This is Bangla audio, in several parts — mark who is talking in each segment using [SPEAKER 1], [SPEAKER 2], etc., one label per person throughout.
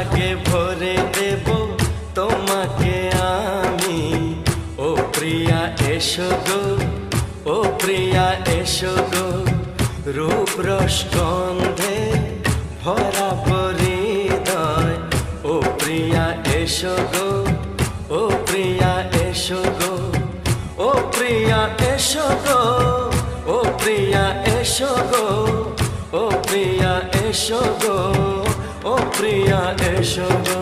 [SPEAKER 1] সোহাগে ভরে দেব তোমাকে আমি। ও প্রিয়া এসো গো, ও প্রিয়া এসো গো, রূপ রস গন্ধে ভরা হৃদয়। ও প্রিয়া এসো গো, ও প্রিয়া এসো গো, ও প্রিয়া এসো গো, ও প্রিয়া এসো গো, ও প্রিয়া এসো গো, ও প্রিয়া এসো গো।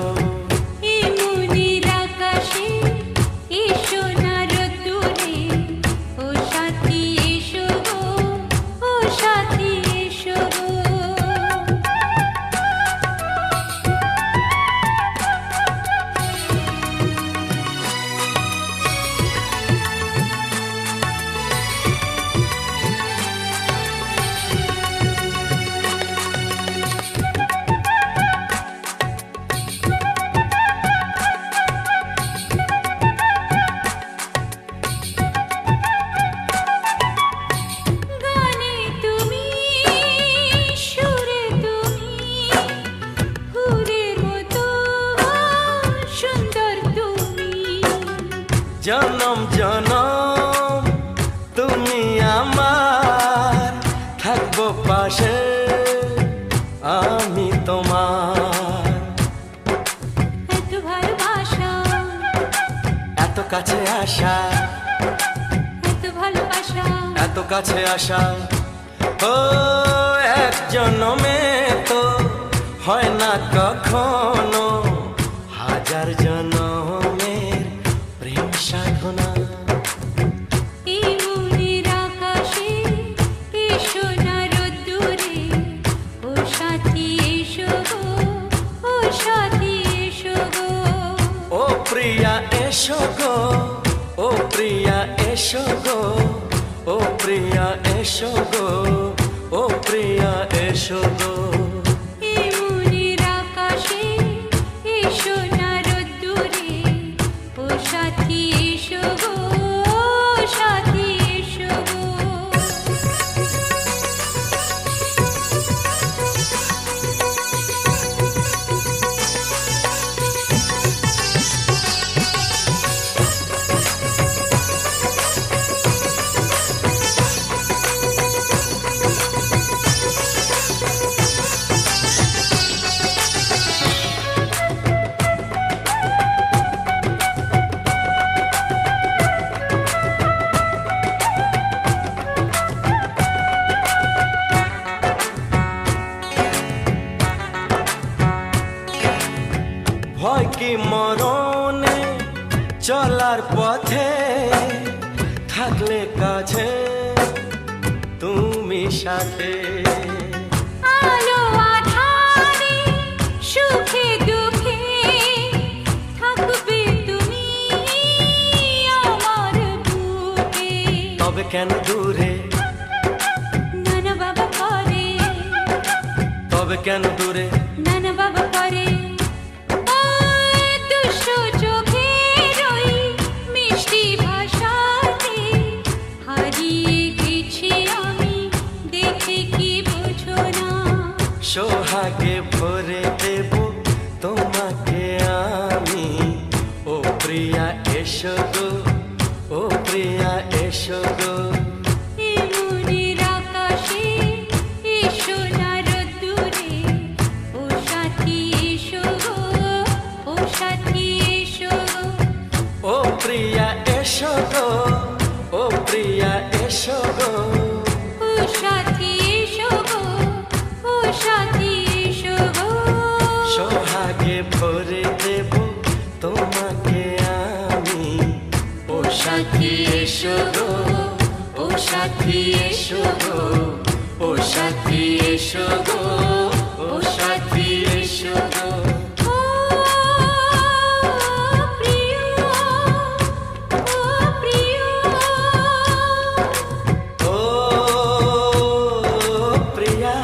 [SPEAKER 1] জনম জনম তুমি আমার, থাকবো পাশে আমি তোমার।
[SPEAKER 2] এত ভালোবাসা,
[SPEAKER 1] এত কাছে আসা,
[SPEAKER 2] এত ভালোবাসা,
[SPEAKER 1] এত কাছে আসা, ও এক জনমে তো হয় না কখনো, হাজার জনমের প্রেম সাধনা।
[SPEAKER 2] এই মনের আকাশে এসো না রোদ্দুরে, ও সাথী এসো গো, ও সাথী এসো গো।
[SPEAKER 1] ও প্রিয়া এসো গো, ও প্রিয়া এসো গো, ও প্রিয়া এসো গো, ও প্রিয়া এসো গো।
[SPEAKER 2] এই মনের আকাশে এসো না রোদ্দুরে, ও সাথী এসো গো, ও সাথী এসো গো।
[SPEAKER 1] ভয় কি মরণে চলার পথে, থাকলে কাছে তুমি সাথে।
[SPEAKER 2] আলো আঁধারে সুখে দুঃখে থাকবে তুমি আমার বুকে।
[SPEAKER 1] তবে কেন দূরে,
[SPEAKER 2] নানা বাবা করে,
[SPEAKER 1] তবে কেন দূরে,
[SPEAKER 2] নানা বাবা করে। ওই দুষ্ট চোখের ওই মিষ্টি ভাষাতে হারিয়ে গেছি আমি, দেখে কি বোঝো না।
[SPEAKER 1] সোহাগে ভরে দেব তোমাকে আমি। ও প্রিয়া এসো গো, ও প্রিয়া এসো গো।
[SPEAKER 2] এই মনের আকাশে এসো না রোদ্দুরে, ও সাথী এসো গো, ও সাথী এসো গো।
[SPEAKER 1] ও প্রিয়া এসো গো, ও প্রিয়া এসো গো।
[SPEAKER 2] ও সাথী এসো গো, ও সাথী এসো গো।
[SPEAKER 1] সোহাগে ভরে দেব তোমাকে আমি। ও সাথী এসো গো, ও সাথী এসো গো, ও সাথী এসো গো, ও সাথী এসো গো।
[SPEAKER 2] ও প্রিয়, ও প্রিয়,
[SPEAKER 1] ও প্রিয়া,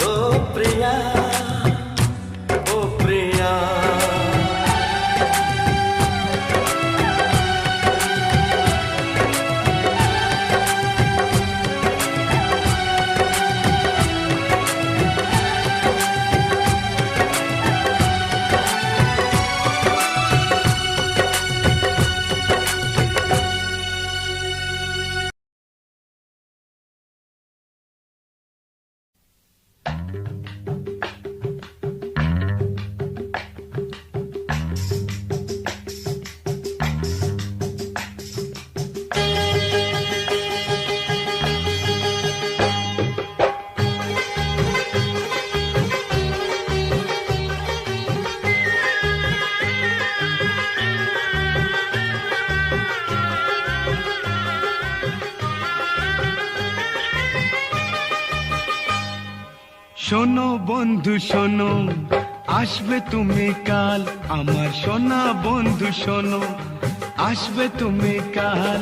[SPEAKER 1] ও প্রিয়া, ও প্রিয়া।
[SPEAKER 3] শোনো বন্ধু শোনো, আসবে তুমি কাল, আমার সোনা বন্ধু শোনো, আসবে তুমি কাল।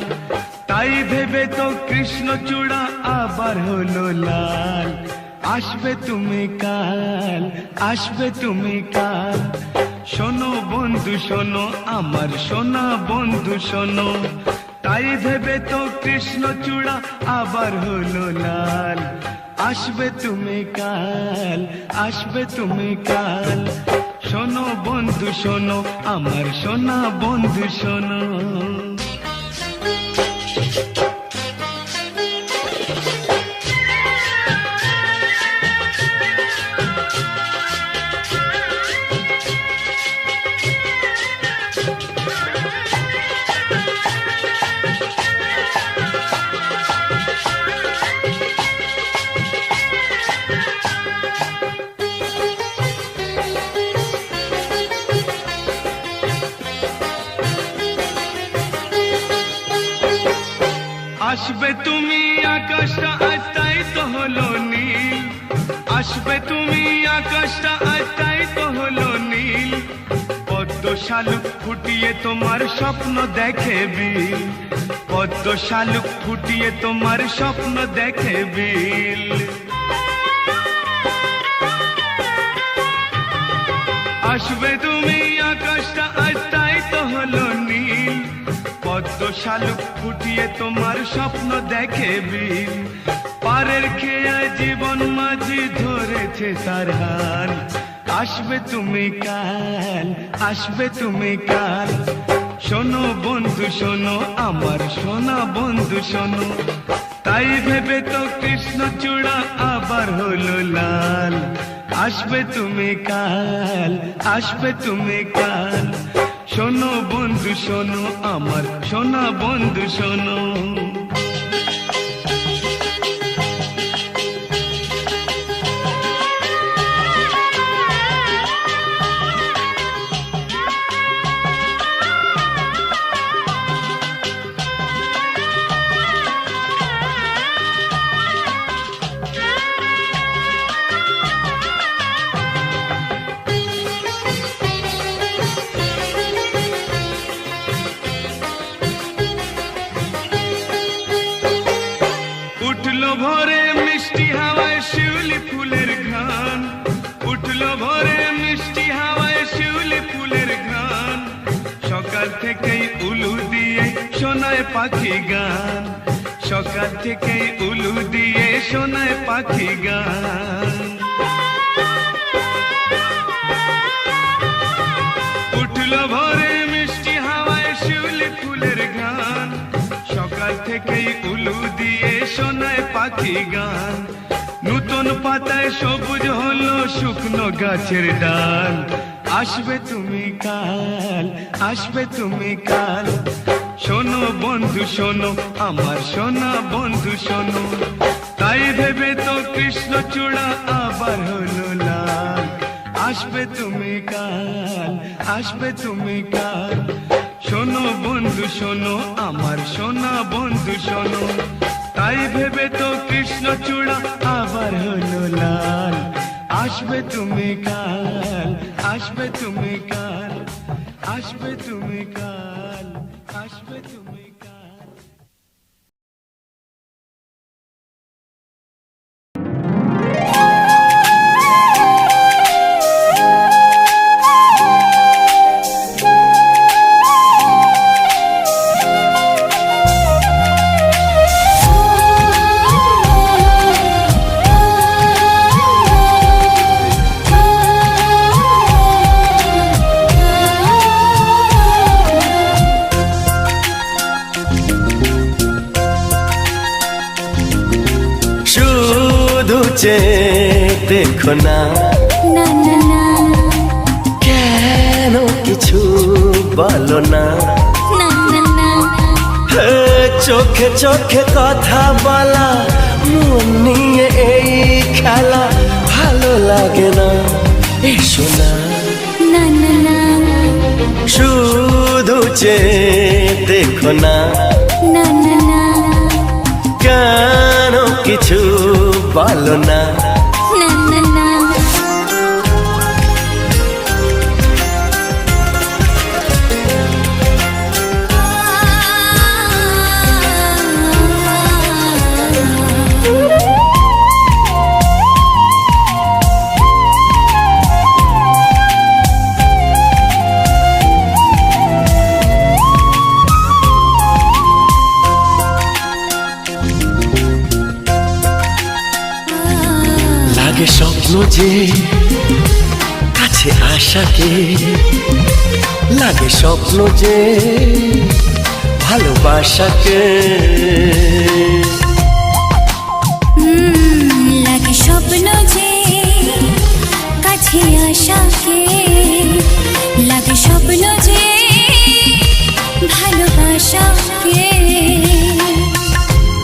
[SPEAKER 3] তাই ভেবে তো কৃষ্ণচূড়া আবার হলো লাল। আসবে তুমি কাল, আসবে তুমি কাল। শোনো বন্ধু শোনো, আমার সোনা বন্ধু শোনো, তাই ভেবে তো কৃষ্ণচূড়া আবার হলো লাল। আসবে তুমি কাল, আসবে তুমি কাল। শোনো বন্ধু শোনো, আমার সোনা বন্ধু শোনো। আসবে তুমি আকাশটা আজ তাই তো হলো নীল। আসবে তুমি আকাশটা আজ তাই তো হলো নীল। পদ্ম শালুক ফুটিয়ে তোমার স্বপ্ন দেখে বিল। পদ্ম শালুক ফুটিয়ে তোমার স্বপ্ন দেখে বিল। আসবে তুমি আকাশটা আজ তাই তো হলো নীল। পদ্ম শালুক ফুটিয়ে তোমার স্বপ্ন দেখে বিল। পারের খেয়া জীবন মাঝি ধরেছে তার হাল। আসবে তুমি কাল, আসবে তুমি কাল। শোনো বন্ধু শোনো, আমার সোনা বন্ধু শোনো, তাই ভেবে তো কৃষ্ণচূড়া আবার হলো লাল। আসবে তুমি কাল, আসবে তুমি কাল। শোনো বন্ধু শোনো, আমার সোনা বন্ধু শোনো। উঠলো ভোরে মিষ্টি হাওয়ায় শিউলি ফুলের ঘ্রাণ। উঠলো ভোরে মিষ্টি হাওয়ায় শিউলি ফুলের ঘ্রাণ। সকাল থেকেই উলু দিয়ে শোনায় পাখি গান। সকাল থেকেই উলু দিয়ে শোনায় পাখি গান। উঠলো ভোরে মিষ্টি হাওয়ায় শিউলি ফুলের ঘ্রাণ। সকাল থেকেই উলু দিয়ে শোনায় পাখি গান। নতুন পাতায় সবুজ হলো শুকনো গাছের ডাল। আসবে তুমি কাল, আসবে তুমি কাল। শোনো বন্ধু শোনো, আমার সোনা বন্ধু শোনো, তাই ভেবে তো কৃষ্ণচূড়া আবার হলো লাল। আসবে তুমি কাল, আসবে তুমি কাল। শোনো বন্ধু শোনো, আমার সোনা বন্ধু শোনো, তাই ভেবে তো কৃষ্ণচূড়া আবার হলো লাল। আসবে তুমি কাল, আসবে তুমি কাল। আসবে তুমি কাল, আসবে তুমি কাল।
[SPEAKER 1] দেখো না
[SPEAKER 2] না না না
[SPEAKER 1] কেন কিছু বলো না।
[SPEAKER 2] না না না
[SPEAKER 1] হে, চোখে চোখে কথা বলা, মন নিয়ে এই খেলা ভালো লাগে না। এসো না
[SPEAKER 2] না না না
[SPEAKER 1] শুধু দেখো না
[SPEAKER 2] না না না
[SPEAKER 1] কেন কিছু বলো না।
[SPEAKER 2] না না না
[SPEAKER 1] যে কাছে আসাকে, লাগে স্বপ্ন যে ভালোবাসাকে।
[SPEAKER 2] লাগে স্বপ্ন যে কাছে আসাকে, লাগে স্বপ্ন যে ভালোবাসাকে।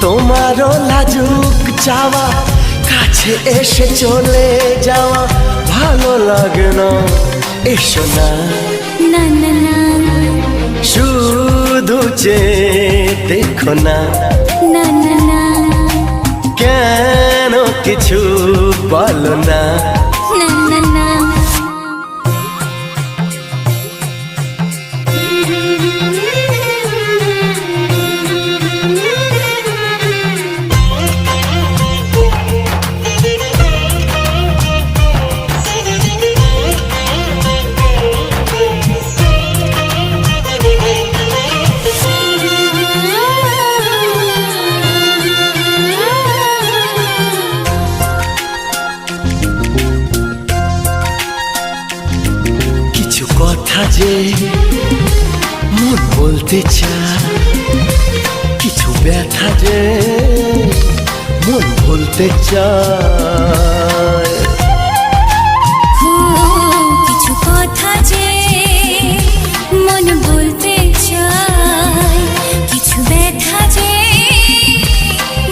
[SPEAKER 1] তোমারও লাজুক চাওয়া, কাছে এসে চলে যাওয়া ভালো লাগে না। এসো না
[SPEAKER 2] না না না
[SPEAKER 1] শুধু যে দেখো না,
[SPEAKER 2] না না না
[SPEAKER 1] কেন কিছু বলো না।
[SPEAKER 2] না না না
[SPEAKER 1] কিছু কথা যে মন বলতে চায়, কিছু ব্যথা যে মন বলতে চায়।
[SPEAKER 2] কিছু কথা যে মন বলতে চায়, কিছু ব্যথা যে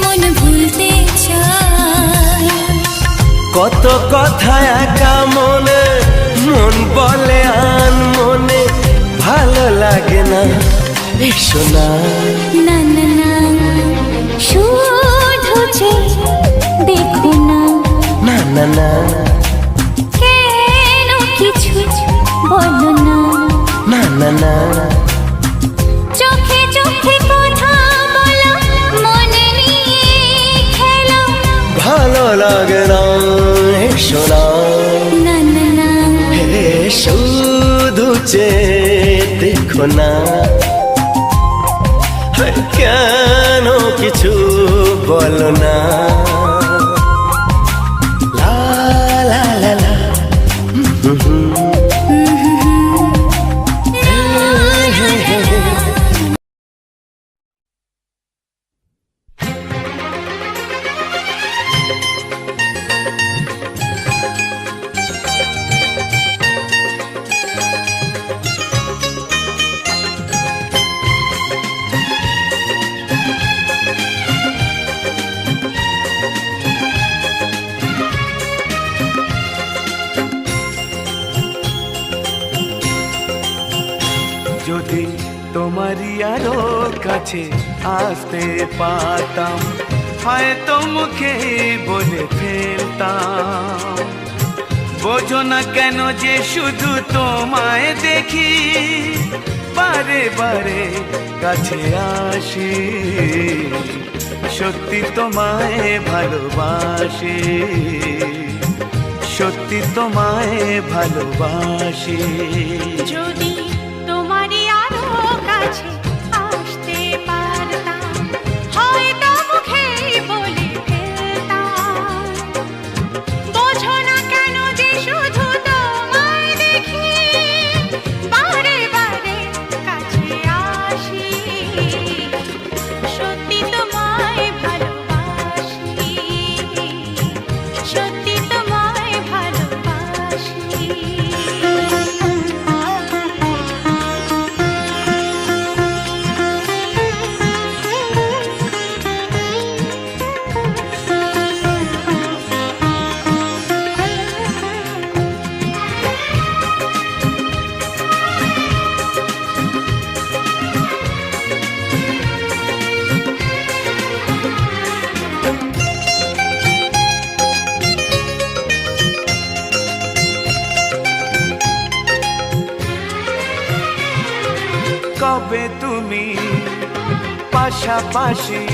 [SPEAKER 2] মন ভুলতে চায়।
[SPEAKER 1] কত কথা একা মনে, মন বলে আন মনে ভালো লাগে না। এসো না
[SPEAKER 2] না না না শুধু যে দেখো না,
[SPEAKER 1] না না না
[SPEAKER 2] কেন কিছু বলো না।
[SPEAKER 1] না না না
[SPEAKER 2] চোখে চোখে কথা বলো, মনে নিয়ে খেলো,
[SPEAKER 1] ভালো লাগে না। এসো না
[SPEAKER 2] না না না
[SPEAKER 1] হে শুধু যে দেখো না, কেন কিছু বলো না। লা লা লা লা
[SPEAKER 3] যদি তোমারই আরো কাছে আসতে পারতাম, হয়তো মুখে বলে ফেলতাম। বোঝো না কেন যে শুধু তোমায় দেখি, বারে বারে কাছে আসি, সত্যি তোমায় ভালোবাসি, সত্যি তোমায় ভালোবাসি।
[SPEAKER 4] যদি তোমারই আরো কাছে আসতে পারতাম, হয়তো মুখে বলে ফেলতাম। বোঝো না কেন যে শুধু তোমায় দেখি, বারে বারে কাছে আসি, সত্যি তোমায় ভালোবাসি, সত্যি তোমায় ভালোবাসি।
[SPEAKER 3] কবে তুমি পাশাপাশি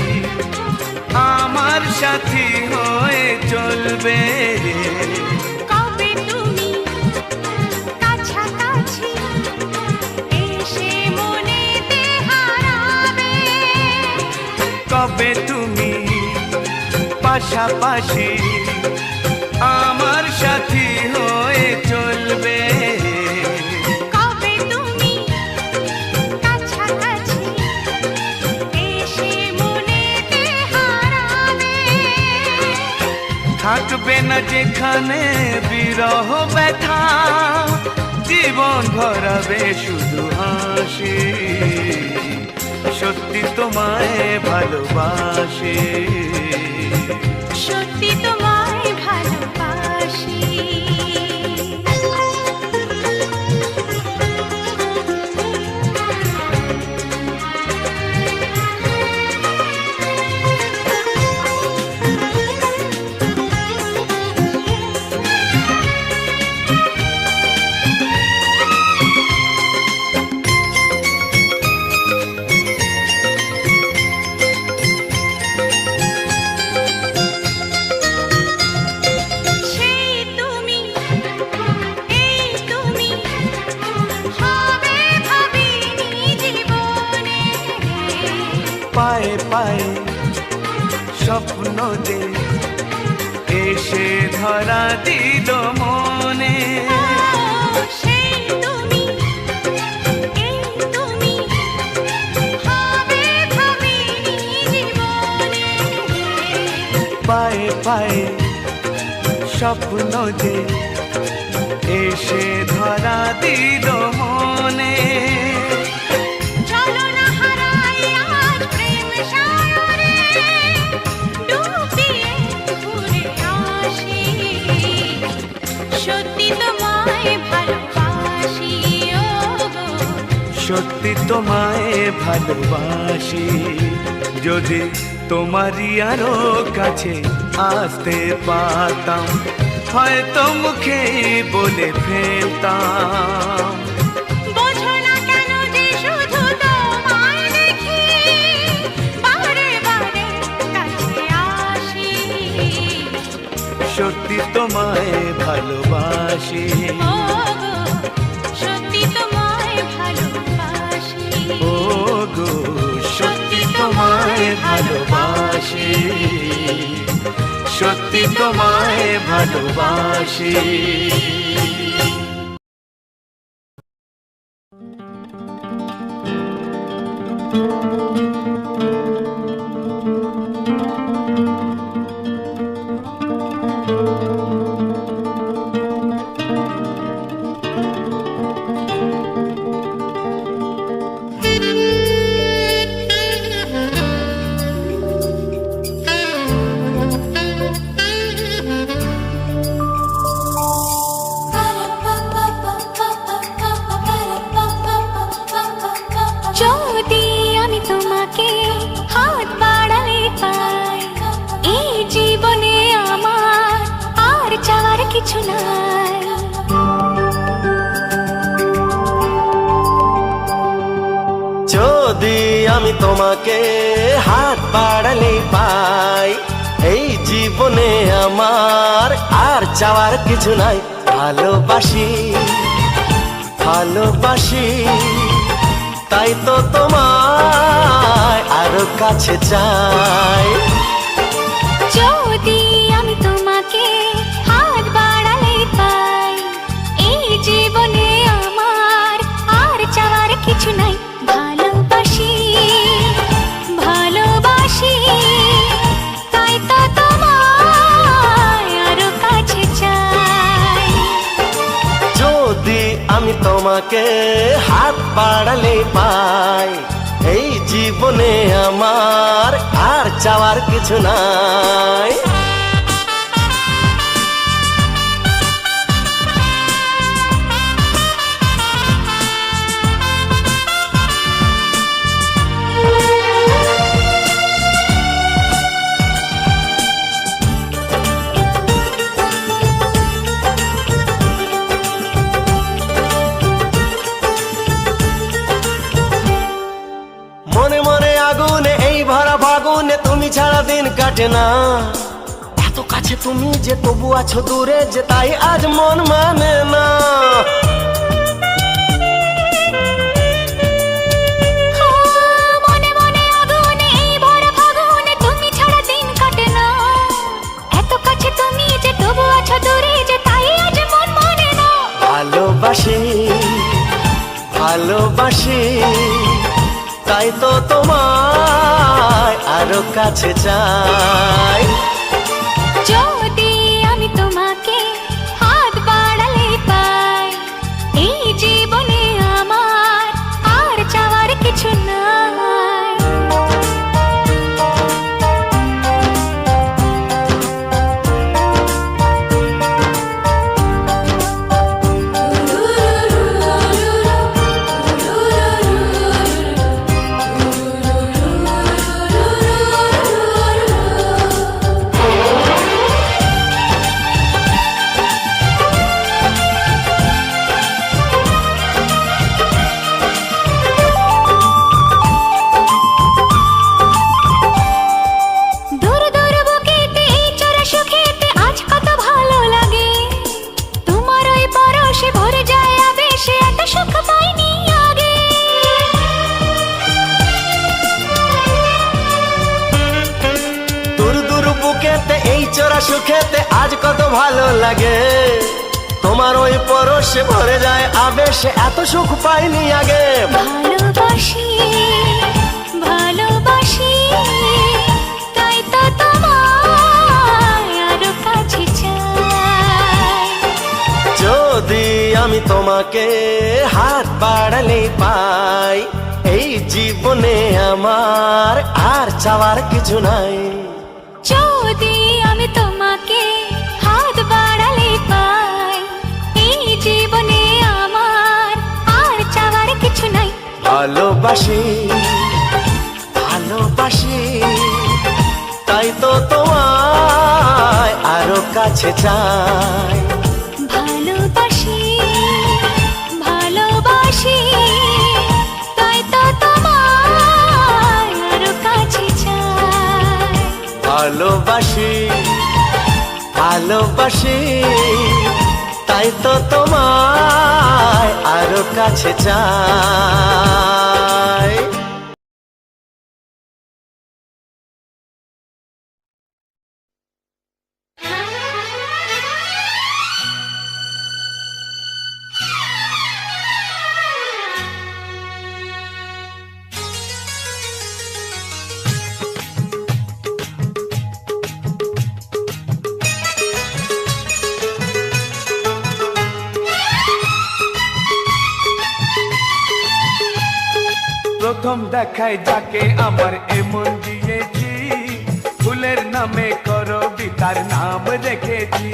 [SPEAKER 3] আমার সাথী হয়ে চলবে,
[SPEAKER 4] কবে তুমি কাছাকাছি এসে মনেতে হারাবে,
[SPEAKER 3] কবে তুমি পাশাপাশি আমার সাথী হয়ে চলবে।
[SPEAKER 4] কবে তুমি কাছাকাছি এসে মনেতে হারাবে,
[SPEAKER 3] থাকবে না যেখানে বিরহ ব্যথা, জীবন ভরাবে শুধু হাসি। সত্যি তোমায় ভালোবাসি,
[SPEAKER 4] সত্যি তোমায় ভালোবাসি। সেই তুমি, এই তুমি, হবে ভাবিনি জীবনে।
[SPEAKER 3] পায়ে পায়ে স্বপ্ন যে এসে ধরা দিল মনে।
[SPEAKER 4] সেই তুমি, এই তুমি, হবে ভাবিনি জীবনে।
[SPEAKER 3] পায়ে পায়ে স্বপ্ন যে এসে ধরা দিল মনে।
[SPEAKER 4] চলো না হারাই আজ প্রেম সাগরে, ডুবিয়ে ঘুরে আসি। সত্যি তোমায় ভালোবাসি, ও গো।
[SPEAKER 3] সত্যি তোমায় ভালোবাসি। যদি তোমারই আরো কাছে আসতে পারতাম, হয়তো মুখে বলে ফেলতাম।
[SPEAKER 4] বোঝো না কেন যে শুধু তোমায় দেখি, বারে বারে কাছে আসি।
[SPEAKER 3] সত্যি তোমায় ভালোবাসি,
[SPEAKER 4] ও গো, সত্যি তোমায় ভালোবাসি।
[SPEAKER 3] ও গো সত্যি তোমায় ভালোবাসি, সত্যি তোমায় ভালোবাসি।
[SPEAKER 2] যদি আমি তোমাকে হাত বাড়ালে পাই, এই জীবনে আমার আর চাওয়ার কিছু নাই।
[SPEAKER 1] যদি আমি তোমাকে হাত বাড়ালে পাই, এই জীবনে আমার আর চাওয়ার কিছু নাই। ভালোবাসি ভালোবাসি, তাই তো তোমায় আরো কাছে চাই।
[SPEAKER 2] যদি আমি তোমাকে হাত বাড়ালে পাই, এই জীবনে আমার আর চাওয়ার কিছু নাই। ভালোবাসি ভালোবাসি, তাই তো তোমায় আরো কাছে চাই।
[SPEAKER 1] যদি আমি তোমাকে হাত বাড়ালে পাই, এই জীবনে আমার আর চাওয়ার কিছু নাই। মনে মনে আগুনে এই ভরা ফাগুনে তুমি ছাড়া দিন কাটে না। এত কাছে তুমি যে তবু আছো দূরে, যে তাই আজ মন মানে না।
[SPEAKER 2] মনে মনে আগুনে এই ভরা ফাগুনে তুমি ছাড়া দিন কাটে না। এত কাছে তুমি যে তবু আছো
[SPEAKER 1] ভালোবাসি তাই তো তোমায় আরো কাছে চাই।
[SPEAKER 2] যদি আমি তোমাকে হাত বাড়ালে পাই, এই জীবনে আমার আর চাওয়ার কিছু নাই। দূর দূর বুকেতে এই চোরা সুখেতে আজ কত ভালো লাগে, তোমার ওই পরশে ভরে যায় আবেশে, এত সুখ পাইনি আগে।
[SPEAKER 1] দূর দূর বুকেতে এই চোরা সুখেতে আজ কত ভালো লাগে, তোমার ওই পরশে ভরে যায় আবেশে, এত সুখ পাইনি আগে।
[SPEAKER 2] ভালোবাসি ভালোবাসি তাই তো তোমায় আরো কাছে চাই।
[SPEAKER 1] যদি আমি তোমাকে হাত বাড়ালে পাই, এই জীবনে আমার আর চাওয়ার কিছু নাই।
[SPEAKER 2] যদি আমি তোমাকে হাত বাড়ালে পাই, এই জীবনে আমার আর চাওয়ার কিছু নাই।
[SPEAKER 1] ভালোবাসি ভালোবাসি তাই তো তোমায় আরো কাছে চাই।
[SPEAKER 2] ভালোবাসি ভালোবাসি তাই তো তোমায় আরো কাছে চাই।
[SPEAKER 1] ভালোবাসি ভালোবাসি তাই তো তোমায় আরো কাছে চাই।
[SPEAKER 3] প্রথম দেখায় যাকে আমার এমন দিয়েছি, ফুলের নামে কবিতার নাম রেখেছি।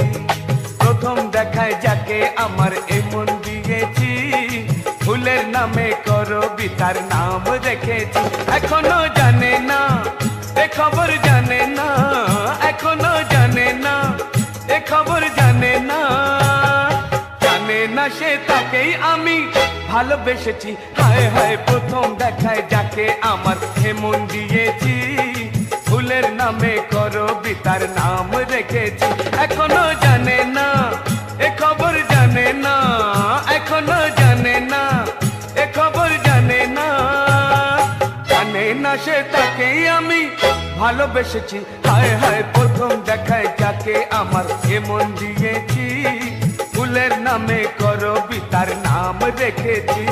[SPEAKER 3] প্রথম দেখায় যাকে আমার এমন দিয়েছি, ফুলের নামে কবিতার নাম রেখেছি। এখনো জানে না এ খবর জানে না, এখনো জানে না এ খবর জানে না, জানে না সে তাকেই আমি ভালোবেসেছি। হায় হায় প্রথম দেখায় যাকে আমার এমন দিয়েছি, ফুলের নামে কবিতার নাম রেখেছি। এখনো জানে না এ খবর জানে না, এখনো জানে না এ খবর জানে না, জানে না সে তাকেই আমি ভালোবেসেছি। হায় হায় প্রথম দেখায় যাকে আমার এমন দিয়েছি, ফুলের নামে কবিতার নাম রেখেছি।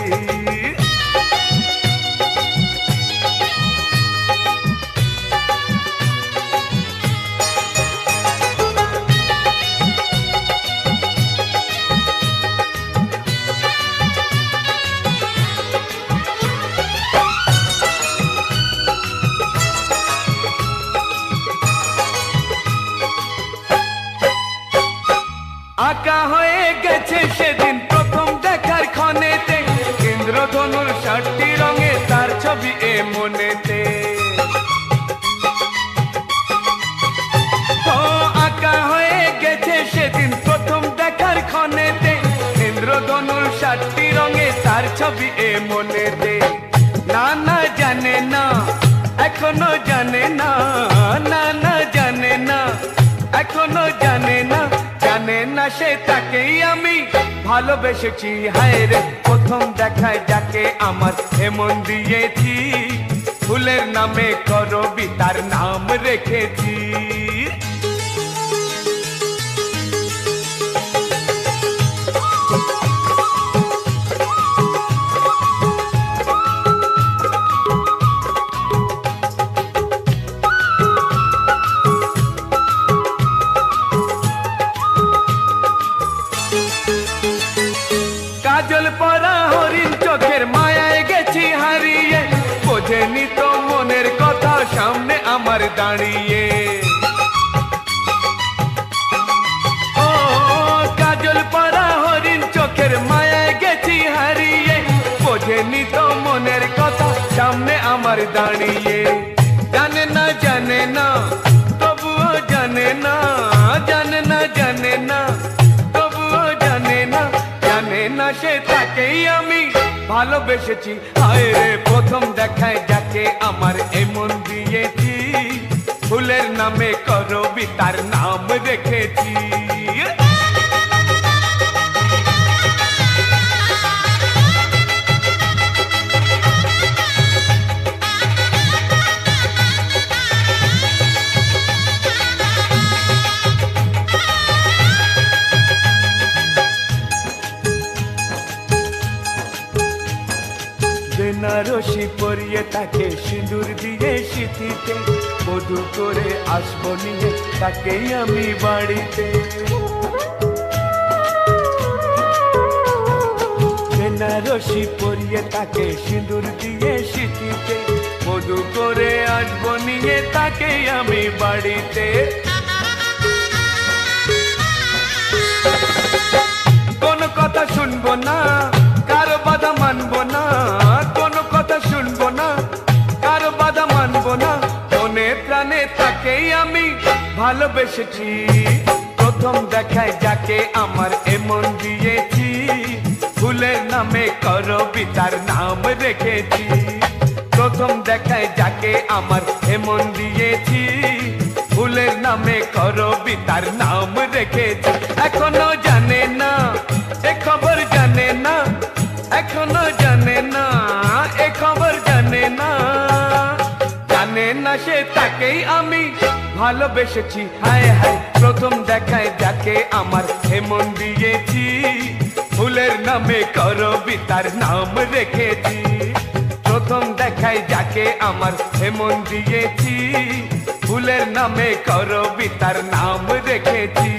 [SPEAKER 3] আঁকা হয়ে গেছে সেদিন প্রথম দেখার ক্ষণেতে, ইন্দ্রধনুর ৬০টি রঙে তার ছবি এ মনেতে। ও আঁকা হয়ে গেছে সেদিন প্রথম দেখার ক্ষণেতে, ইন্দ্রধনুর ৬০টি রঙে তার ছবি এ মনেতে। না না জানে না এখনো জানে না, না না জানে না এখনো জানে না, জানে না সে তাকেই আমি ভালোবেসেছি। হায় রে প্রথম দেখায় যাকে আমার এমন দিয়েছি, ফুলের নামে কবিতার নাম রেখেছি। কাজল পরা হরিণ চোখের মায়ায় গেছি হারিয়ে, বোঝেনি তো মনের কথা সামনে আমার দাঁড়িয়ে। ও কাজল পরা হরিণ চোখের মায়ায় গেছি হারিয়ে, বোঝেনি তো মনের কথা সামনে আমার দাঁড়িয়ে। জানে না তবুও জানে না, জানে না তবুও জানে না সে তাকেই আমি ভালোবেসেছি। হায় রে প্রথম দেখায় যাকে আমার এমন দিয়েছি, ফুলের নামে করবি তার নাম রেখেছি। বেনারসি পরিয়ে তাকে সিঁদুর দিয়ে সিঁথিতে, বধূ করে আসবো নিয়ে তাকেই আমি বাড়িতে। বেনারসি পরিয়ে তাকে সিঁদুর দিয়ে সিঁথিতে, বধূ করে আসবো নিয়ে তাকেই আমি বাড়িতে। কোনো কথা শুনবো না, কারো বাধা মানবো না, কোনো কথা শুনবো না, কারো বাধা মানবো না, মনে প্রাণে তাকেই আমি ভালোবেসেছি। প্রথম দেখায় যাকে আমার এমন দিয়েছি, ফুলের নামে করবি তার নাম রেখেছি। প্রথম দেখায় যাকে আমার এমন দিয়েছি, ফুলের নামে করবি তার নাম রেখেছি। এখনো জানে না এ খবর জানে না, এখনো জানে না এ খবর জানে না, জানে না সে তাকেই আমি ভালোবেসেছি। হায় হায় প্রথম দেখায় যাকে আমার এমন দিয়েছি, ফুলের নামে করবি তার নাম রেখেছি। প্রথম দেখায় যাকে আমার এমন দিয়েছি, ফুলের নামে করবি তার নাম রেখেছি।